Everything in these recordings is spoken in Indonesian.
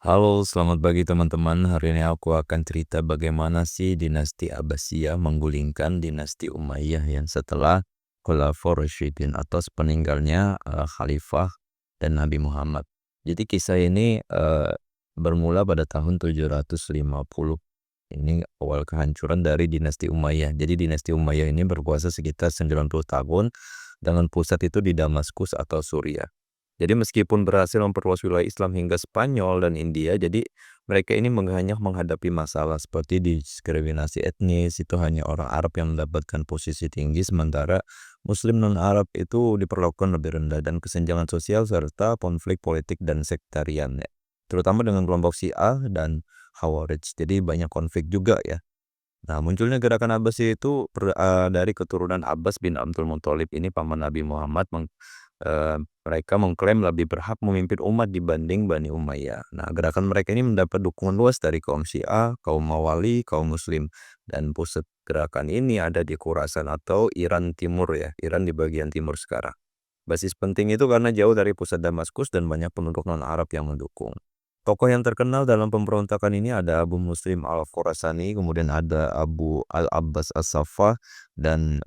Halo, selamat pagi teman-teman. Hari ini aku akan cerita bagaimana sih dinasti Abbasiyah menggulingkan dinasti Umayyah yang setelah Khulafaur Rasyidin atau sepeninggalnya Khalifah dan Nabi Muhammad. Jadi kisah ini bermula pada tahun 750. Ini awal kehancuran dari dinasti Umayyah. Jadi dinasti Umayyah ini berkuasa sekitar 90 tahun dengan pusat itu di Damaskus atau Suriah. Jadi meskipun berhasil memperluas wilayah Islam hingga Spanyol dan India, jadi mereka ini hanya menghadapi masalah seperti diskriminasi etnis, itu hanya orang Arab yang mendapatkan posisi tinggi, sementara Muslim non-Arab itu diperlakukan lebih rendah, dan kesenjangan sosial serta konflik politik dan sektarian, ya. Terutama dengan kelompok Syiah dan Khawarij. Jadi banyak konflik juga, ya. Nah, munculnya gerakan Abbasiyah itu dari keturunan Abbas bin Abdul Muthalib, ini paman Nabi Muhammad. Mereka mengklaim lebih berhak memimpin umat dibanding Bani Umayyah. Nah, gerakan mereka ini mendapat dukungan luas dari kaum Syiah, kaum Mawali, kaum Muslim, dan pusat gerakan ini ada di Khurasan atau Iran Timur, ya, Iran di bagian timur sekarang. Basis penting itu karena jauh dari pusat Damaskus dan banyak penduduk non-Arab yang mendukung. Tokoh yang terkenal dalam pemberontakan ini ada Abu Muslim Al-Khurasani, kemudian ada Abu Al-Abbas As-Saffah, dan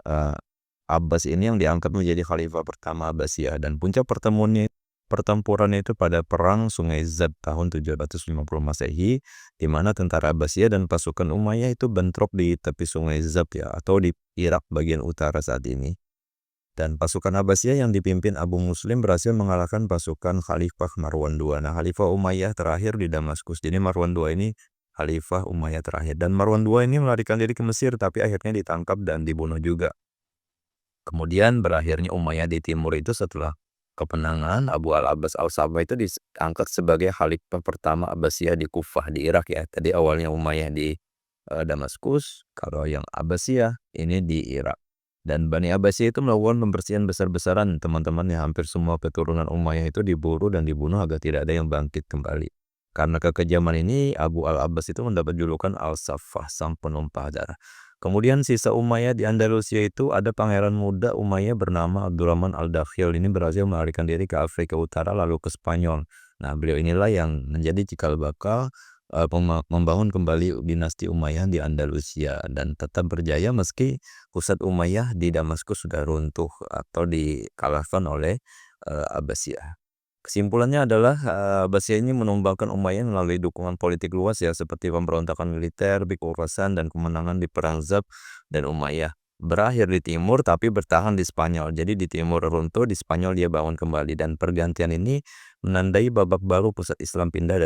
Abbas ini yang diangkat menjadi khalifah pertama Abbasiyah, dan puncak pertempurannya itu pada Perang Sungai Zab tahun 750 Masehi, di mana tentara Abbasiyah dan pasukan Umayyah itu bentrok di tepi Sungai Zab, ya, atau di Irak bagian utara saat ini. Dan pasukan Abbasiyah yang dipimpin Abu Muslim berhasil mengalahkan pasukan Khalifah Marwan II. Nah, Khalifah Umayyah terakhir di Damaskus. Jadi Marwan II ini Khalifah Umayyah terakhir. Dan Marwan II ini melarikan diri ke Mesir, tapi akhirnya ditangkap dan dibunuh juga. Kemudian berakhirnya Umayyah di timur itu setelah kemenangan Abu Al-Abbas Al-Sabah itu diangkat sebagai Khalifah pertama Abbasiyah di Kufah di Irak, ya. Tadi awalnya Umayyah di Damaskus, kalau yang Abbasiyah ini di Irak. Dan Bani Abbasiyah itu melakukan pembersihan besar-besaran, teman-teman, ya. Hampir semua keturunan Umayyah itu diburu dan dibunuh agar tidak ada yang bangkit kembali. Karena kekejaman ini, Abu Al-Abbas itu mendapat julukan Al-Saffah, sang penumpah darah. Kemudian sisa Umayyah di Andalusia itu ada pangeran muda Umayyah bernama Abdurrahman Al-Dakhil. Ini berhasil melarikan diri ke Afrika Utara lalu ke Spanyol. Nah, beliau inilah yang menjadi cikal bakal membangun kembali dinasti Umayyah di Andalusia, dan tetap berjaya meski pusat Umayyah di Damaskus sudah runtuh atau dikalahkan oleh Abbasiyah. Kesimpulannya adalah Abbasiyah ini menumbangkan Umayyah melalui dukungan politik luas, ya, seperti pemberontakan militer, Bikorasan, dan kemenangan di Perang Zab, dan Umayyah berakhir di timur tapi bertahan di Spanyol. Jadi di timur runtuh, di Spanyol dia bangun kembali, dan pergantian ini menandai babak baru pusat Islam pindah